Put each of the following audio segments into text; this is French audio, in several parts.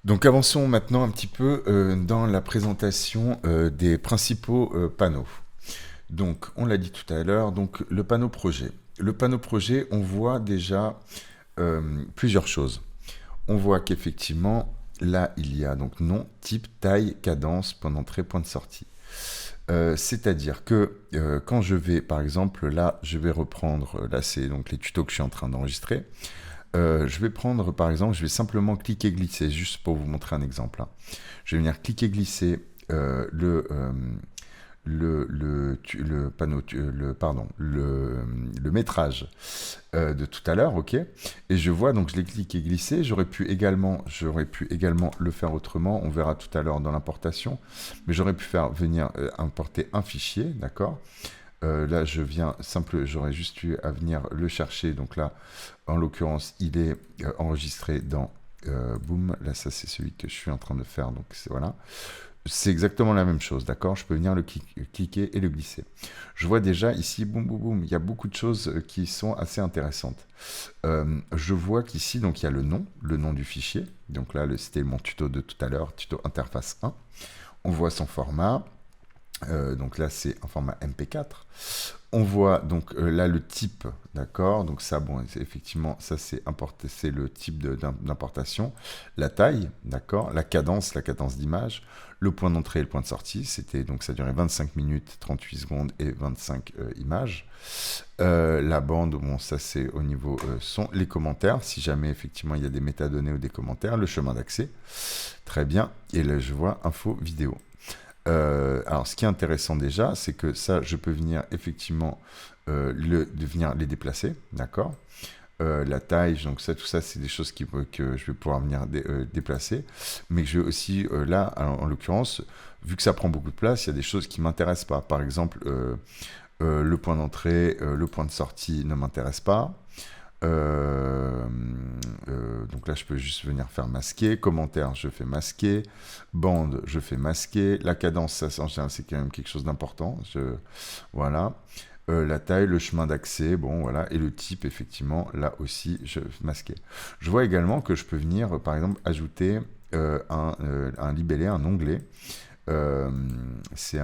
Donc avançons maintenant un petit peu dans la présentation des principaux panneaux. Donc on l'a dit tout à l'heure, donc le panneau projet. Le panneau projet, on voit déjà plusieurs choses. On voit qu'effectivement, là, il y a donc nom, type, taille, cadence, point d'entrée, point de sortie. C'est-à-dire que quand je vais, par exemple, là, je vais reprendre, là, c'est donc les tutos que je suis en train d'enregistrer. Je vais prendre, par exemple, je vais simplement cliquer glisser, juste pour vous montrer un exemple, hein. Je vais venir cliquer glisser le panneau, le métrage de tout à l'heure, ok. Et je vois, donc je l'ai cliqué glisser. J'aurais pu également le faire autrement. On verra tout à l'heure dans l'importation, mais j'aurais pu faire venir importer un fichier, d'accord. Là, j'aurais juste eu à venir le chercher. Donc là, en l'occurrence, il est enregistré dans Boom. Là, ça, c'est celui que je suis en train de faire. Donc, voilà. C'est exactement la même chose, d'accord. Je peux venir le cliquer et le glisser. Je vois déjà ici, boum, boum, boum, il y a beaucoup de choses qui sont assez intéressantes. Je vois qu'ici, donc, il y a le nom du fichier. Donc là, c'était mon tuto de tout à l'heure, tuto interface 1. On voit son format. Donc là, c'est un format MP4. On voit donc là le type, d'accord. Donc ça, bon, effectivement, ça c'est importé, c'est le type d'importation. La taille, d'accord. La cadence d'image. Le point d'entrée et le point de sortie. C'était donc ça durait 25 minutes, 38 secondes et 25 images. La bande, bon, ça c'est au niveau son. Les commentaires, si jamais effectivement il y a des métadonnées ou des commentaires. Le chemin d'accès. Très bien. Et là, je vois info vidéo. Alors, ce qui est intéressant déjà, c'est que ça, je peux venir effectivement venir les déplacer, d'accord. La taille, donc ça, tout ça, c'est des choses que je vais pouvoir venir déplacer. Mais je vais aussi, là, en l'occurrence, vu que ça prend beaucoup de place, il y a des choses qui ne m'intéressent pas. Par exemple, le point d'entrée, le point de sortie ne m'intéresse pas. Donc là, je peux juste venir faire masquer. Commentaire, je fais masquer. Bande, je fais masquer. La cadence, ça, en général, c'est quand même quelque chose d'important. Voilà. La taille, le chemin d'accès, bon, voilà. Et le type, effectivement, là aussi, je masquer. Je vois également que je peux venir, par exemple, ajouter un libellé, un onglet. Euh, c'est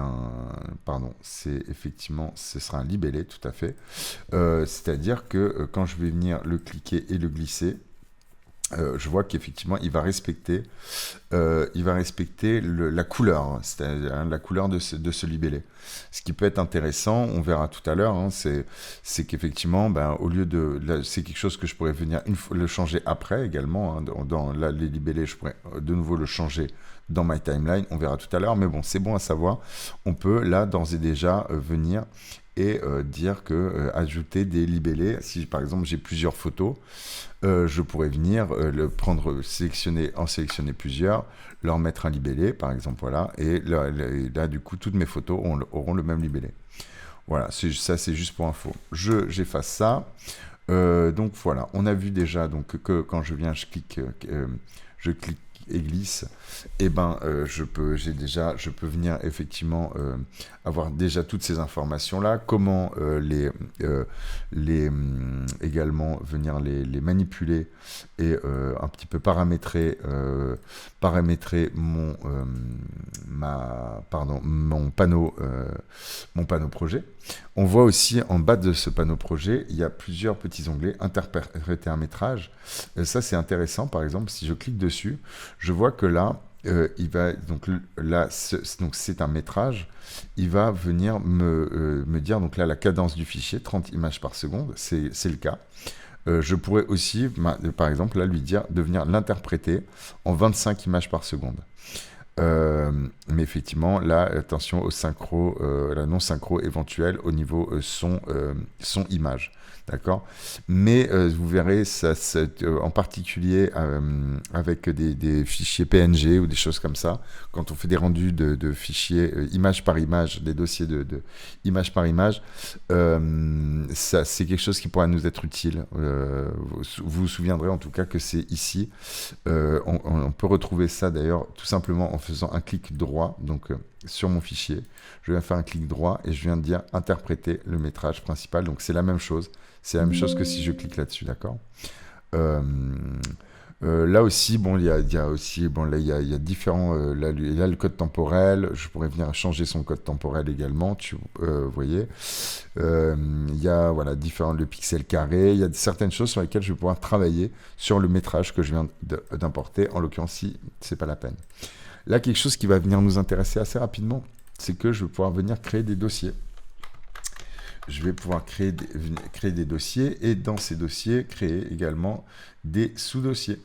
effectivement, ce sera un libellé, tout à fait. C'est-à-dire que quand je vais venir le cliquer et le glisser, je vois qu'effectivement il va respecter la couleur, hein, c'est-à-dire la couleur de ce libellé. Ce qui peut être intéressant, on verra tout à l'heure, hein, c'est qu'effectivement, ben, au lieu c'est quelque chose que je pourrais venir le changer après également, hein, dans les libellés, je pourrais de nouveau le changer dans My Timeline, on verra tout à l'heure, mais bon, c'est bon à savoir. On peut là d'ores et déjà venir et dire que ajouter des libellés, si par exemple j'ai plusieurs photos, je pourrais venir le prendre, en sélectionner plusieurs, leur mettre un libellé, par exemple, voilà, et là, du coup, toutes mes photos auront le même libellé. Voilà, ça c'est juste pour info. J'efface ça. Donc voilà, on a vu déjà donc, que quand je clique et glisse, et ben je peux venir effectivement avoir déjà toutes ces informations là, comment également venir les manipuler et un petit peu paramétrer mon panneau projet. On voit aussi en bas de ce panneau projet, il y a plusieurs petits onglets, interpréter un métrage. Ça c'est intéressant, par exemple, si je clique dessus, je vois que là, donc c'est un métrage, il va venir me dire, donc là, la cadence du fichier, 30 images par seconde, c'est le cas. Je pourrais aussi, par exemple, là, lui dire de venir l'interpréter en 25 images par seconde. Mais effectivement, là, attention au synchro, la non-synchro éventuelle au niveau son-image. D'accord. Mais vous verrez, en particulier avec des fichiers PNG ou des choses comme ça, quand on fait des rendus de fichiers image par image, des dossiers de image par image, ça, c'est quelque chose qui pourra nous être utile. Vous vous souviendrez en tout cas que c'est ici. On peut retrouver ça d'ailleurs tout simplement en faisant un clic droit, donc sur mon fichier. Je viens faire un clic droit et je viens de dire interpréter le métrage principal. Donc c'est la même chose. C'est la même chose que si je clique là-dessus, d'accord. euh, Là aussi, bon, il y a aussi, bon, là, il y a différents, là, le code temporel, je pourrais venir changer son code temporel également, vous voyez. Il y a, voilà, différents, le pixel carré, il y a certaines choses sur lesquelles je vais pouvoir travailler sur le métrage que je viens d'importer, en l'occurrence, si c'est pas la peine. Là, quelque chose qui va venir nous intéresser assez rapidement, c'est que je vais pouvoir venir créer des dossiers. Je vais pouvoir créer des dossiers et dans ces dossiers, créer également des sous-dossiers.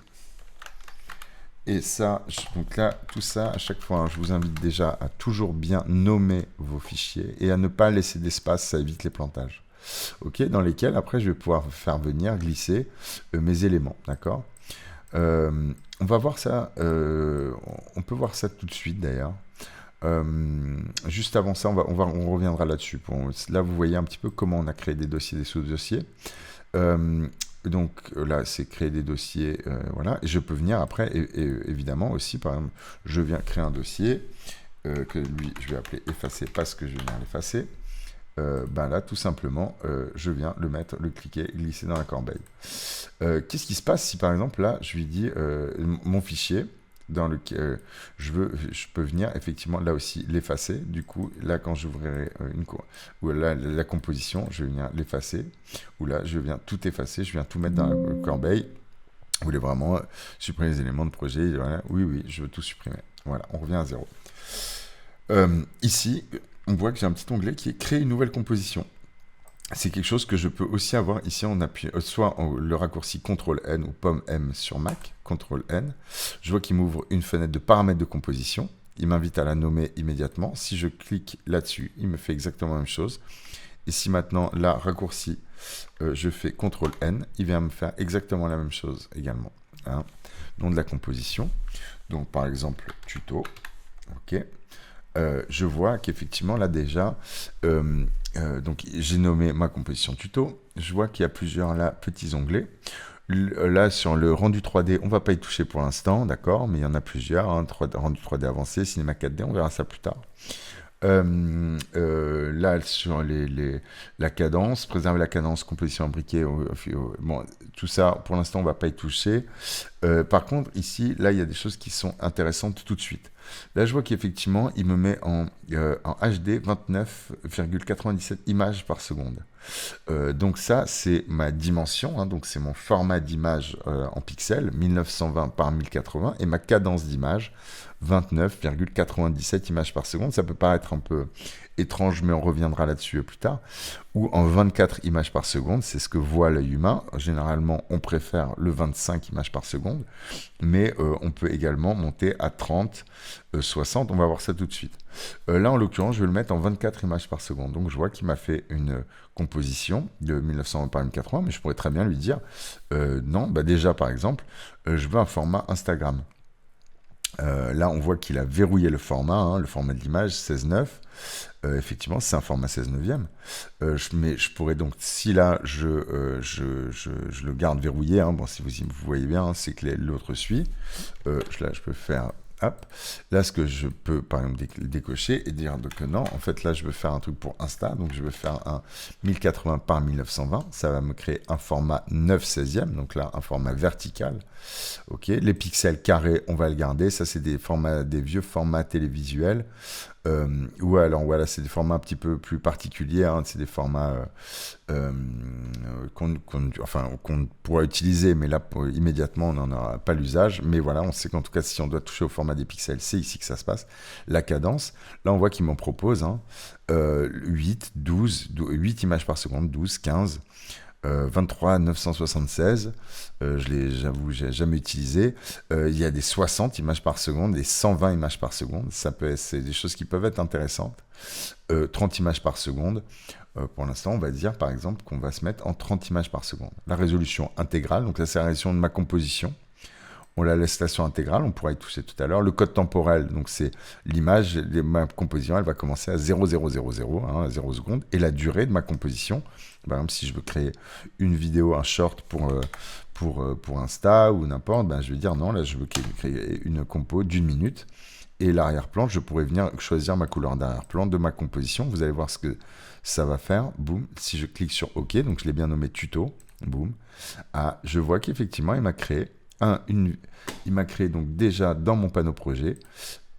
Et ça, donc là, tout ça, à chaque fois, hein, je vous invite déjà à toujours bien nommer vos fichiers et à ne pas laisser d'espace, ça évite les plantages. Ok, dans lesquels, après, je vais pouvoir faire venir glisser mes éléments, d'accord. On va voir ça, on peut voir ça tout de suite d'ailleurs. Juste avant ça, on reviendra là-dessus. Là, vous voyez un petit peu comment on a créé des dossiers, des sous-dossiers. Donc là, c'est créer des dossiers, voilà. Et je peux venir après, et évidemment aussi, par exemple, je viens créer un dossier que lui, je vais appeler effacer parce que je viens l'effacer. Ben là, tout simplement, je viens le cliquer, glisser dans la corbeille. Qu'est-ce qui se passe si, par exemple, là, je lui dis mon fichier dans lequel je peux venir effectivement là aussi l'effacer. Du coup, là, quand j'ouvrirai ou là, la composition, je vais venir l'effacer. Ou là, je viens tout effacer, je viens tout mettre dans la corbeille. Vous voulez vraiment supprimer les éléments de projet? Voilà. Oui, oui, je veux tout supprimer. Voilà, on revient à zéro. Ici, on voit que j'ai un petit onglet qui est créer une nouvelle composition. C'est quelque chose que je peux aussi avoir ici en appuyant, soit le raccourci CTRL-N ou POM-M sur Mac, CTRL-N. Je vois qu'il m'ouvre une fenêtre de paramètres de composition. Il m'invite à la nommer immédiatement. Si je clique là-dessus, il me fait exactement la même chose. Et si maintenant, là, raccourci, je fais CTRL-N, il vient me faire exactement la même chose également. Hein. Nom de la composition. Donc, par exemple, tuto. OK. Je vois qu'effectivement, là déjà, donc j'ai nommé ma composition tuto. Je vois qu'il y a plusieurs là, petits onglets. Là, sur le rendu 3D, on ne va pas y toucher pour l'instant, d'accord, mais il y en a plusieurs. Hein, rendu 3D avancé, cinéma 4D, on verra ça plus tard. Là, sur la cadence, préserver la cadence, composition imbriquée, bon, tout ça, pour l'instant, on ne va pas y toucher. Par contre, ici, là, il y a des choses qui sont intéressantes tout de suite. Là, je vois qu'effectivement, il me met en HD 29,97 images par seconde. Donc ça, c'est ma dimension, hein, donc c'est mon format d'image en pixels, 1920 par 1080, et ma cadence d'image, 29,97 images par seconde. Ça peut paraître un peu étrange, mais on reviendra là-dessus plus tard. Ou en 24 images par seconde, c'est ce que voit l'œil humain. Généralement, on préfère le 25 images par seconde, mais on peut également monter à 30, 60. On va voir ça tout de suite. Là, en l'occurrence, je vais le mettre en 24 images par seconde. Donc, je vois qu'il m'a fait une composition de 1920 par 1080, mais je pourrais très bien lui dire non, bah déjà, par exemple, je veux un format Instagram. Là, on voit qu'il a verrouillé le format de l'image 16:9. Effectivement, c'est un format 16:9. Mais je pourrais donc, si là, je le garde verrouillé, hein, bon, si vous voyez bien, hein, c'est que l'autre suit. Là, je peux faire... Hop. Là, ce que je peux, par exemple, décocher et dire que non, en fait, là, je veux faire un truc pour Insta, donc je veux faire un 1080 par 1920, ça va me créer un format 9/16e, donc là, un format vertical. Ok, les pixels carrés, on va le garder, ça, c'est des vieux formats télévisuels, ou alors, voilà, c'est des formats un petit peu plus particuliers, hein, c'est des formats qu'on pourra utiliser, mais là, immédiatement, on n'en aura pas l'usage. Mais voilà, on sait qu'en tout cas, si on doit toucher au format des pixels, c'est ici que ça se passe. La cadence, là, on voit qu'il m'en propose 8, 8 images par seconde, 12, 15, 23 976, j'avoue, j'ai jamais utilisé. Il y a des 60 images par seconde, des 120 images par seconde. C'est des choses qui peuvent être intéressantes. 30 images par seconde. Pour l'instant, on va dire par exemple qu'on va se mettre en 30 images par seconde. La résolution intégrale, donc là c'est la résolution de ma composition. On la laisse station intégrale, on pourra y toucher tout à l'heure. Le code temporel, donc c'est l'image, ma composition, elle va commencer à 0,000, 0 secondes. Et la durée de ma composition, par exemple, si je veux créer une vidéo, un short pour Insta ou n'importe, ben, je vais dire non, là je veux créer une compo d'1 minute. Et l'arrière-plan, je pourrais venir choisir ma couleur d'arrière-plan de ma composition. Vous allez voir ce que ça va faire. Boum, si je clique sur OK, donc je l'ai bien nommé tuto, boum. Ah, je vois qu'effectivement, il m'a créé il m'a créé donc déjà dans mon panneau projet,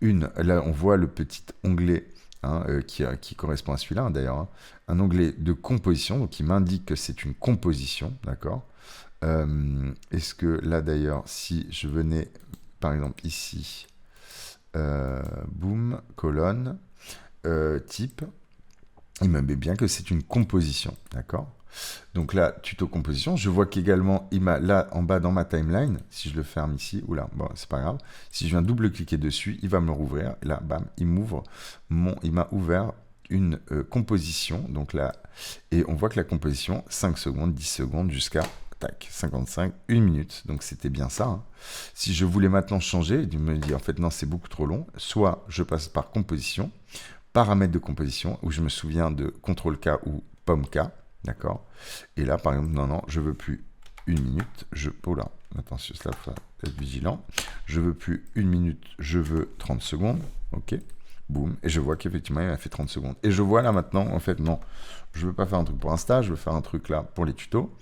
là on voit le petit onglet hein, qui correspond à celui-là d'ailleurs, hein, un onglet de composition, donc il m'indique que c'est une composition, d'accord. Est-ce que là d'ailleurs, si je venais par exemple ici, boom, colonne, type, il me met bien que c'est une composition, d'accord. Donc là, tuto composition, je vois qu'également, il m'a là en bas dans ma timeline, si je le ferme ici, oula, bon, c'est pas grave, si je viens double-cliquer dessus, il va me le rouvrir, et là, bam, il m'a ouvert une composition, donc là, et on voit que la composition, 5 secondes, 10 secondes, jusqu'à, tac, 55, 1 minute, donc c'était bien ça, hein. Si je voulais maintenant changer, il me dit, en fait, non, c'est beaucoup trop long, soit je passe par composition, paramètres de composition, où je me souviens de CTRL-K ou POM-K, d'accord. Et là, par exemple, non, je veux plus 1 minute. Oh là, attention, cela faut être vigilant. Je veux plus 1 minute, je veux 30 secondes. Ok, boum. Et je vois qu'effectivement, il m'a fait 30 secondes. Et je vois là maintenant, en fait, non, je veux pas faire un truc pour Insta, je veux faire un truc là pour les tutos.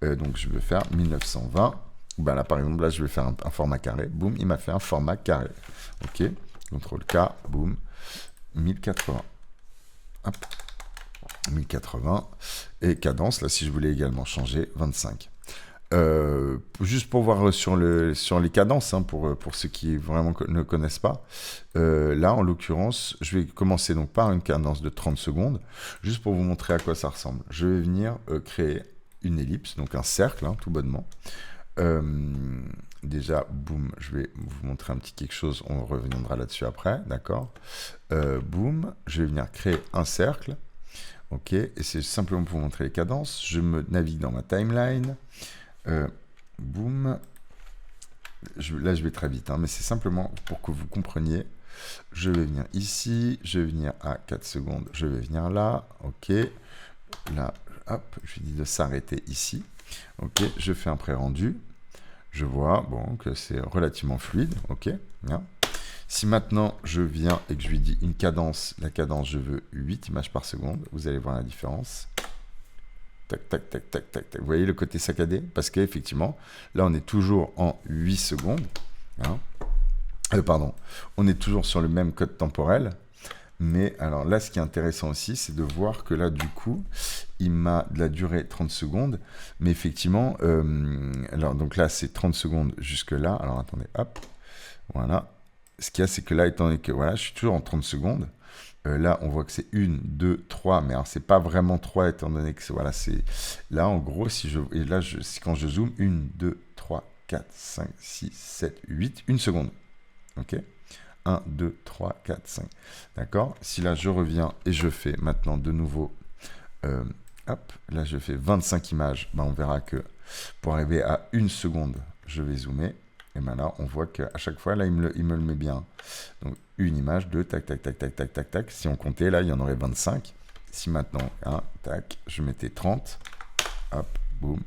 Donc, je veux faire 1920. Ben là, par exemple, là, je vais faire un format carré. Boum, il m'a fait un format carré. Ok, CTRL-K, boum, 1080. Hop. 1080 et cadence, là si je voulais également changer, 25. Juste pour voir sur les cadences, hein, pour ceux qui vraiment ne connaissent pas, là en l'occurrence, je vais commencer donc par une cadence de 30 secondes, juste pour vous montrer à quoi ça ressemble. Je vais venir créer une ellipse, donc un cercle, hein, tout bonnement. Déjà, boum, je vais vous montrer un petit quelque chose, on reviendra là-dessus après, d'accord. Boum, je vais venir créer un cercle. Ok, et c'est simplement pour vous montrer les cadences. Je me navigue dans ma timeline. Boum. Là, je vais très vite, hein, mais c'est simplement pour que vous compreniez. Je vais venir ici, je vais venir à 4 secondes, je vais venir là. Ok, là, hop, je lui dis de s'arrêter ici. Ok, je fais un pré-rendu. Je vois, bon, que c'est relativement fluide. Ok, bien. Si maintenant je viens et que je lui dis une cadence, la cadence je veux 8 images par seconde, vous allez voir la différence. Tac, tac, tac, tac, tac, tac. Vous voyez le côté saccadé? Parce qu'effectivement, là on est toujours en 8 secondes. Hein. Pardon, on est toujours sur le même code temporel. Mais alors là, ce qui est intéressant aussi, c'est de voir que là, du coup, il m'a de la durée 30 secondes. Mais effectivement, alors donc là, c'est 30 secondes jusque là. Alors attendez, hop, voilà. Ce qu'il y a, c'est que là, étant donné que voilà, je suis toujours en 30 secondes, là, on voit que c'est 1, 2, 3, mais alors, c'est pas vraiment 3, étant donné que voilà, c'est là, en gros, si je, et là, quand je zoome, 1, 2, 3, 4, 5, 6, 7, 8, 1 seconde. Ok, 1, 2, 3, 4, 5. D'accord. Si là, je reviens et je fais maintenant de nouveau, hop, là, je fais 25 images, ben, on verra que pour arriver à 1 seconde, je vais zoomer. Et bien là, on voit qu'à chaque fois, là, il me le met bien. Donc, une image, 2, tac, tac, tac, tac, tac, tac, tac. Si on comptait, là, il y en aurait 25. Si maintenant, 1, tac, je mettais 30. Hop, boum.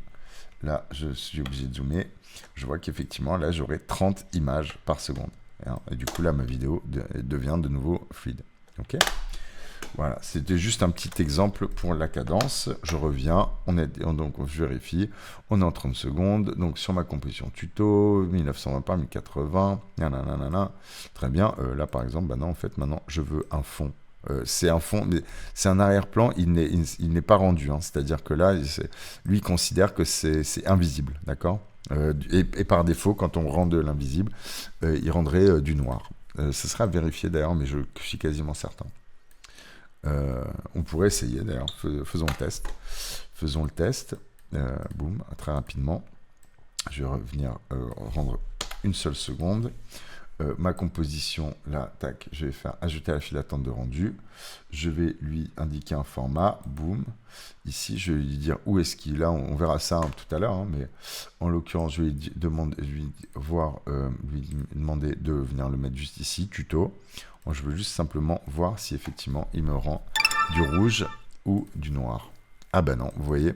Là, je suis obligé de zoomer. Je vois qu'effectivement, là, j'aurai 30 images par seconde. Et du coup, là, ma vidéo devient de nouveau fluide. OK ? Voilà, c'était juste un petit exemple pour la cadence. Je reviens, donc je vérifie, on est en 30 secondes, donc sur ma composition tuto, 1920 par 1080, nanana, très bien. Là par exemple, bah non, en fait maintenant je veux un fond. C'est un fond, mais c'est un arrière-plan, il n'est pas rendu, hein, c'est-à-dire que là, lui considère que c'est invisible, d'accord. Et par défaut, quand on rend de l'invisible, il rendrait du noir. Ce sera vérifié d'ailleurs, mais je suis quasiment certain. On pourrait essayer d'ailleurs, faisons le test. Faisons le test. Boum, très rapidement. Je vais revenir rendre une seule seconde. Ma composition, là, tac, je vais faire ajouter à la file d'attente de rendu. Je vais lui indiquer un format, boum. Ici, je vais lui dire où est-ce qu'il est. Là, on verra ça tout à l'heure, hein, mais en l'occurrence, je vais lui demander de venir le mettre juste ici, tuto. Moi, je veux juste simplement voir si effectivement il me rend du rouge ou du noir. Ah ben non, vous voyez,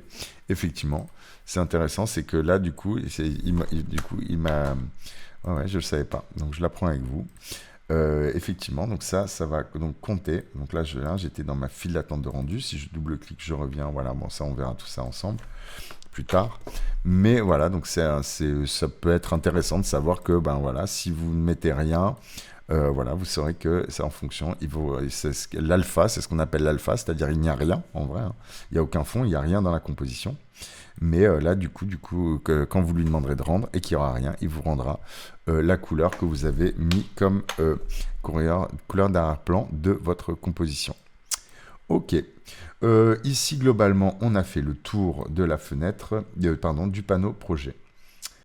effectivement, c'est intéressant, c'est que là, du coup, il m'a... Ouais, je ne le savais pas, donc je l'apprends avec vous. Effectivement, donc ça va donc compter. Donc là, j'étais dans ma file d'attente de rendu. Si je double-clique, je reviens. Voilà, bon, ça, on verra tout ça ensemble. plus tard. Mais voilà, donc ça peut être intéressant de savoir que, ben voilà, si vous ne mettez rien, voilà, vous saurez que c'est en fonction. L'alpha, c'est ce qu'on appelle l'alpha, c'est-à-dire il n'y a rien en vrai, hein. Il n'y a aucun fond, il n'y a rien dans la composition. Mais là, du coup, quand vous lui demanderez de rendre et qu'il n'y aura rien, il vous rendra la couleur que vous avez mis comme couleur d'arrière-plan de votre composition. Ok. Ici, globalement, on a fait le tour de la fenêtre, pardon, du panneau projet.